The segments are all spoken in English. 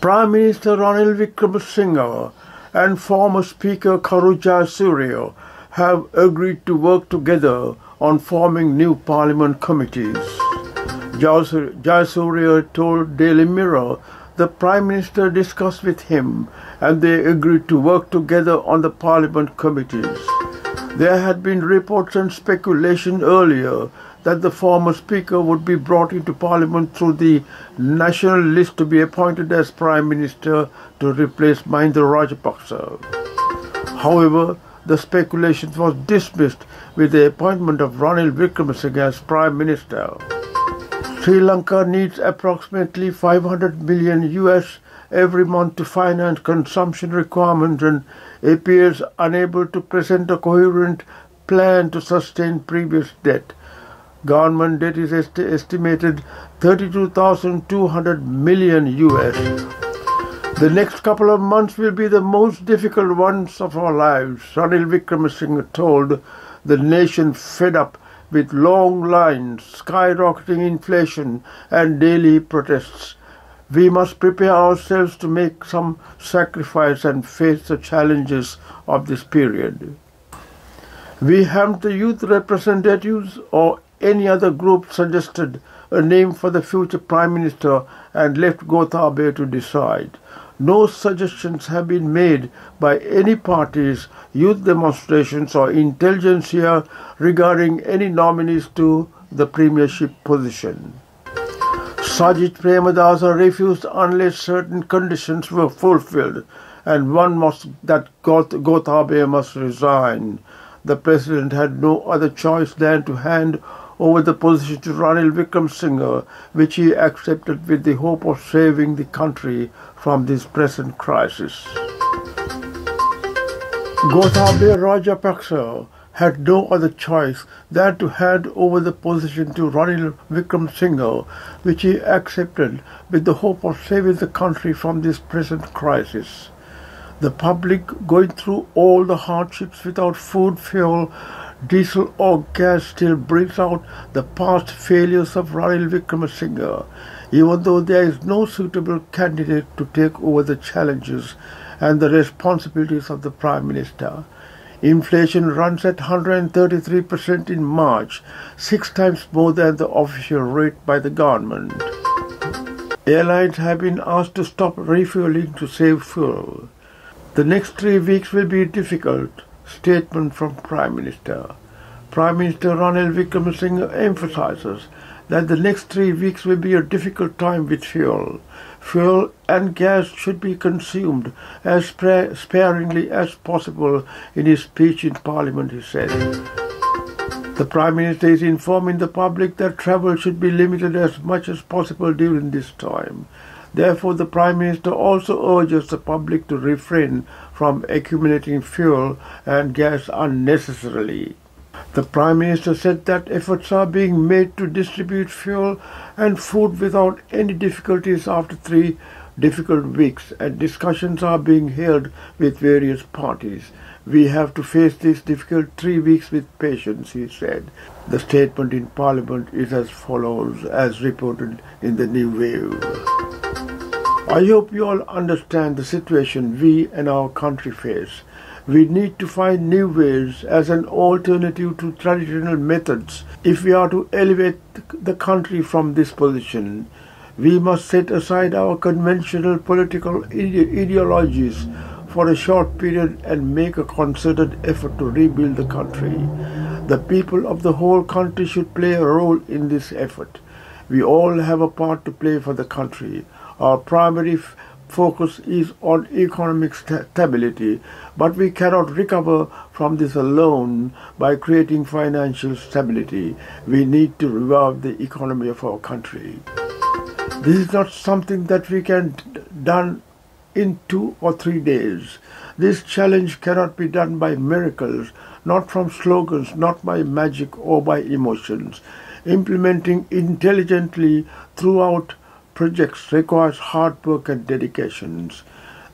Prime Minister Ranil Wickremesinghe and former Speaker Kharu Jayasuriya have agreed to work together on forming new parliament committees. Jayasuriya told Daily Mirror the Prime Minister discussed with him and they agreed to work together on the parliament committees. There had been reports and speculation earlier that the former Speaker would be brought into Parliament through the national list to be appointed as Prime Minister to replace Mahinda Rajapaksa. However, the speculation was dismissed with the appointment of Ranil Wickremesinghe as Prime Minister. Sri Lanka needs approximately $500 million every month to finance consumption requirements and appears unable to present a coherent plan to sustain previous debt. Government debt is estimated $32,200 million. The next couple of months will be the most difficult ones of our lives, Ranil Wickremesinghe told the nation, fed up with long lines, skyrocketing inflation and daily protests. We must prepare ourselves to make some sacrifice and face the challenges of this period. We haven't the youth representatives or any other group suggested a name for the future Prime Minister and left Gotabaya to decide. No suggestions have been made by any parties, youth demonstrations or intelligentsia regarding any nominees to the premiership position. Sajid Premadasa refused unless certain conditions were fulfilled, and one was that Gotabaya must resign. The president had no other choice than to hand over the position to Ranil Wickremesinghe, which he accepted with the hope of saving the country from this present crisis. Gotabaya Rajapaksa had no other choice than to hand over the position to Ranil Wickremesinghe, which he accepted with the hope of saving the country from this present crisis. The public going through all the hardships without food, fuel, diesel or gas still brings out the past failures of Ranil Wickremesinghe, even though there is no suitable candidate to take over the challenges and the responsibilities of the Prime Minister. Inflation runs at 133% in March, 6 times more than the official rate by the government. Airlines have been asked to stop refueling to save fuel. The next 3 weeks will be difficult. Statement from Prime Minister. Prime Minister Ranil Wickremesinghe emphasizes that the next 3 weeks will be a difficult time with fuel. Fuel and gas should be consumed as sparingly as possible in his speech in Parliament, he said. The Prime Minister is informing the public that travel should be limited as much as possible during this time. Therefore, the Prime Minister also urges the public to refrain from accumulating fuel and gas unnecessarily. The Prime Minister said that efforts are being made to distribute fuel and food without any difficulties after 3 difficult weeks, and discussions are being held with various parties. We have to face these difficult 3 weeks with patience, he said. The statement in Parliament is as follows, as reported in the New Wave. I hope you all understand the situation we and our country face. We need to find new ways as an alternative to traditional methods. If we are to elevate the country from this position, we must set aside our conventional political ideologies for a short period and make a concerted effort to rebuild the country. The people of the whole country should play a role in this effort. We all have a part to play for the country. Our primary focus is on economic stability, but we cannot recover from this alone by creating financial stability. We need to revive the economy of our country. This is not something that we can done in 2 or 3 days. This challenge cannot be done by miracles, not from slogans, not by magic or by emotions. Implementing intelligently throughout projects requires hard work and dedications.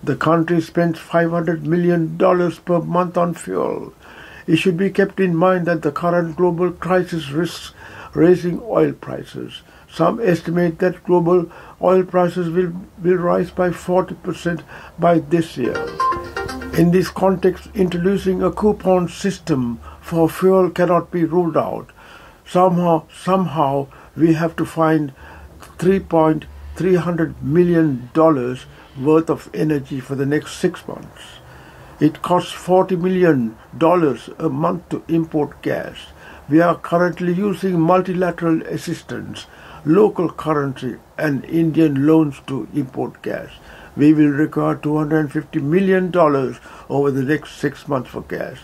The country spends $500 million per month on fuel. It should be kept in mind that the current global crisis risks raising oil prices. Some estimate that global oil prices will rise by 40% by this year. In this context, introducing a coupon system for fuel cannot be ruled out. Somehow we have to find $3.3 million worth of energy for the next 6 months. It costs $40 million a month to import gas. We are currently using multilateral assistance, local currency and Indian loans to import gas. We will require $250 million over the next 6 months for gas.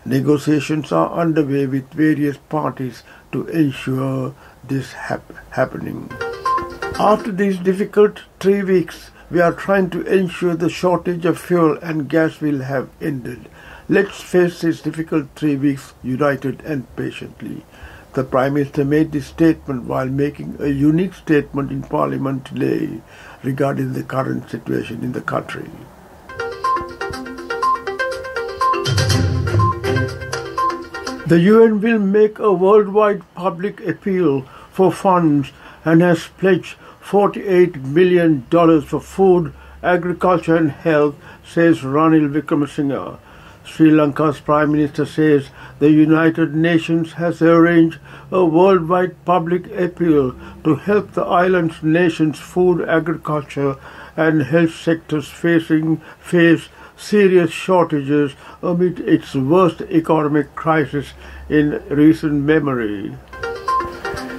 Negotiations are underway with various parties to ensure this happening. After these difficult 3 weeks, we are trying to ensure the shortage of fuel and gas will have ended. Let's face these difficult 3 weeks united and patiently. The Prime Minister made this statement while making a unique statement in Parliament today regarding the current situation in the country. The UN will make a worldwide public appeal for funds and has pledged $48 million for food, agriculture and health, says Ranil Wickremesinghe. Sri Lanka's Prime Minister says the United Nations has arranged a worldwide public appeal to help the island's nation's food, agriculture and health sectors face serious shortages amid its worst economic crisis in recent memory.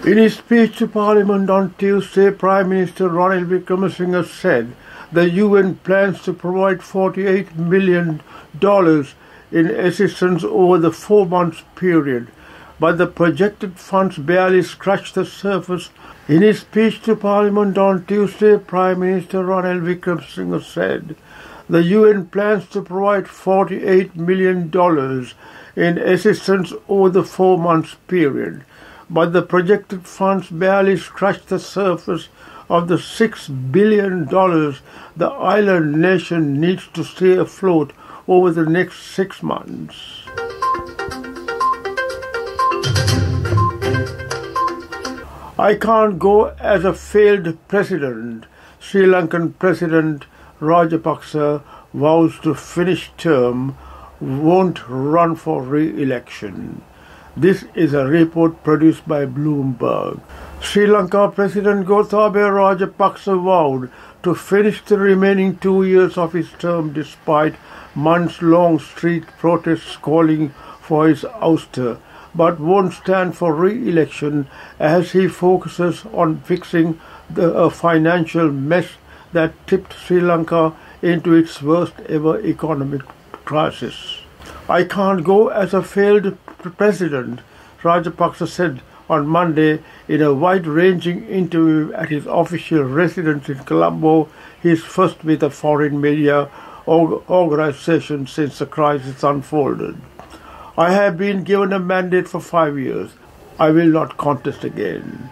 In his speech to Parliament on Tuesday, Prime Minister Ranil Wickremesinghe said the UN plans to provide $48 million in assistance over the 4 months period, but the projected funds barely scratch the surface. In his speech to Parliament on Tuesday, Prime Minister Ranil Wickremesinghe said the UN plans to provide $48 million in assistance over the 4 months period, but the projected funds barely scratch the surface of the $6 billion the island nation needs to stay afloat over the next 6 months. I can't go as a failed president. Sri Lankan President Rajapaksa vows to finish term, won't run for re-election. This is a report produced by Bloomberg. Sri Lanka President Gotabaya Rajapaksa vowed to finish the remaining 2 years of his term despite months-long street protests calling for his ouster, but won't stand for re-election as he focuses on fixing the financial mess that tipped Sri Lanka into its worst ever economic crisis. I can't go as a failed president, Rajapaksa said on Monday in a wide-ranging interview at his official residence in Colombo, his first with a foreign media organization since the crisis unfolded. I have been given a mandate for 5 years. I will not contest again.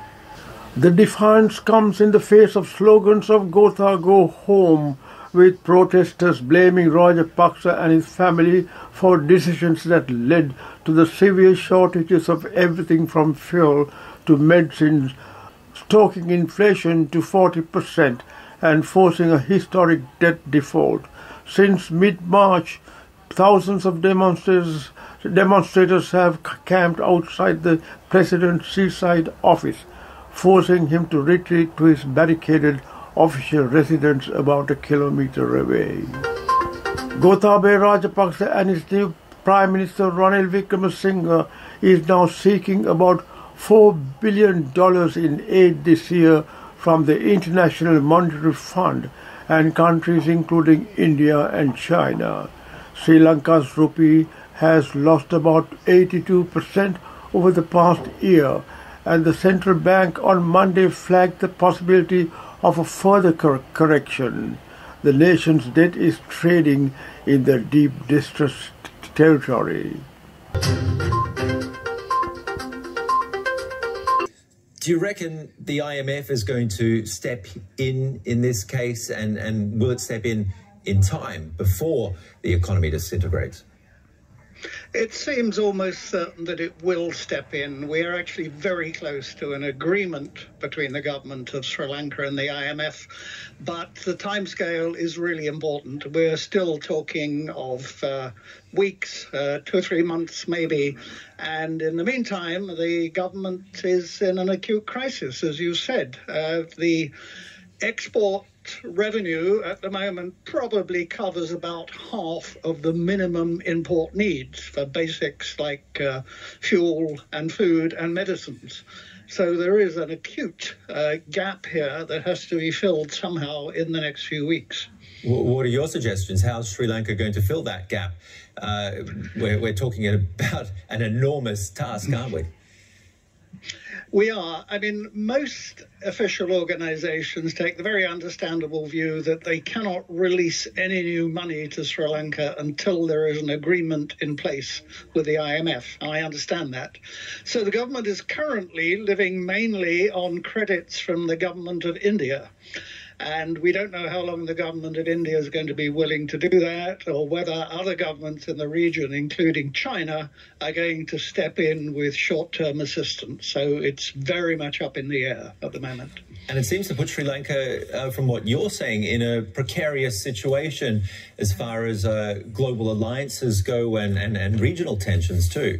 The defiance comes in the face of slogans of Gotha Go Home, with protesters blaming Rajapaksa and his family for decisions that led to the severe shortages of everything from fuel to medicines, stoking inflation to 40% and forcing a historic debt default. Since mid-March, thousands of demonstrators have camped outside the president's seaside office, forcing him to retreat to his barricaded official residence about a kilometer away. Gotabaya Rajapaksa and his new Prime Minister Ranil Wickremesinghe is now seeking about $4 billion in aid this year from the International Monetary Fund and countries including India and China. Sri Lanka's rupee has lost about 82% over the past year, and the central bank on Monday flagged the possibility of a further correction. The nation's debt is trading in the deep distress territory. Do you reckon the IMF is going to step in this case, and will it step in time before the economy disintegrates? It seems almost certain that it will step in. We are actually very close to an agreement between the government of Sri Lanka and the IMF, but the timescale is really important. We're still talking of weeks, 2 or 3 months maybe, and in the meantime, the government is in an acute crisis, as you said. The export revenue at the moment probably covers about half of the minimum import needs for basics like fuel and food and medicines. So there is an acute gap here that has to be filled somehow in the next few weeks. What are your suggestions? How's Sri Lanka going to fill that gap? We're talking about an enormous task, aren't we? We are. I mean, most official organisations take the very understandable view that they cannot release any new money to Sri Lanka until there is an agreement in place with the IMF. I understand that. So the government is currently living mainly on credits from the government of India. And we don't know how long the government of India is going to be willing to do that, or whether other governments in the region, including China, are going to step in with short-term assistance. So it's very much up in the air at the moment. And it seems to put Sri Lanka, from what you're saying, in a precarious situation as far as global alliances go and regional tensions too.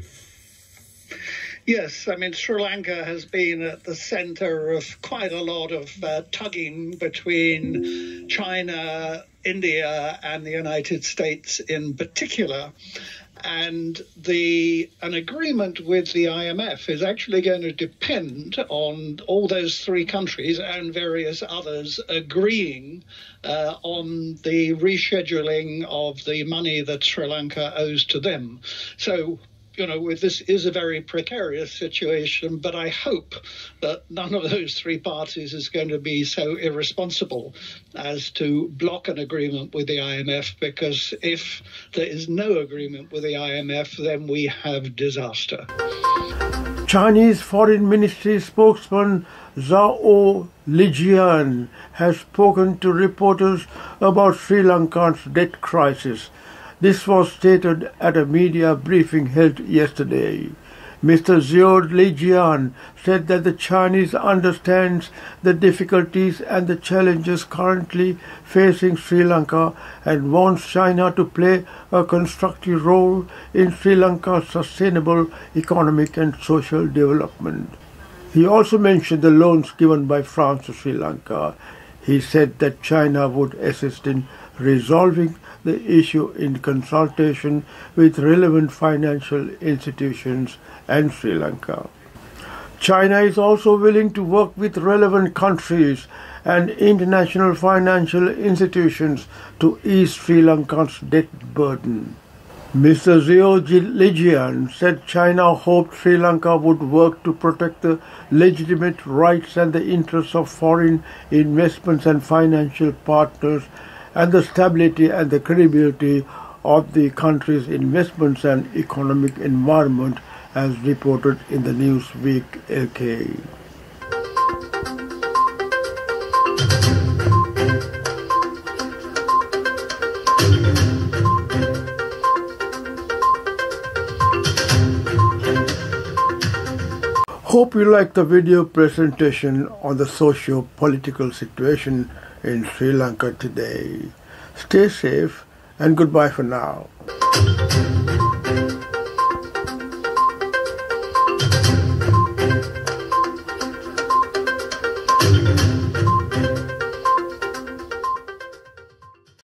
Yes, I mean, Sri Lanka has been at the center of quite a lot of tugging between China, India, and the United States in particular. And an agreement with the IMF is actually going to depend on all those three countries and various others agreeing on the rescheduling of the money that Sri Lanka owes to them. So, you know, this is a very precarious situation, but I hope that none of those three parties is going to be so irresponsible as to block an agreement with the IMF, because if there is no agreement with the IMF, then we have disaster. Chinese Foreign Ministry spokesman Zhao Lijian has spoken to reporters about Sri Lanka's debt crisis. This was stated at a media briefing held yesterday. Mr. Zhao Lijian said that the Chinese understands the difficulties and the challenges currently facing Sri Lanka and wants China to play a constructive role in Sri Lanka's sustainable economic and social development. He also mentioned the loans given by France to Sri Lanka. He said that China would assist in resolving the issue in consultation with relevant financial institutions and Sri Lanka. China is also willing to work with relevant countries and international financial institutions to ease Sri Lanka's debt burden. Mr. Zhao Lijian said China hoped Sri Lanka would work to protect the legitimate rights and the interests of foreign investments and financial partners and the stability and the credibility of the country's investments and economic environment, as reported in the Newsweek UK. Hope you liked the video presentation on the socio-political situation in Sri Lanka today. Stay safe and goodbye for now.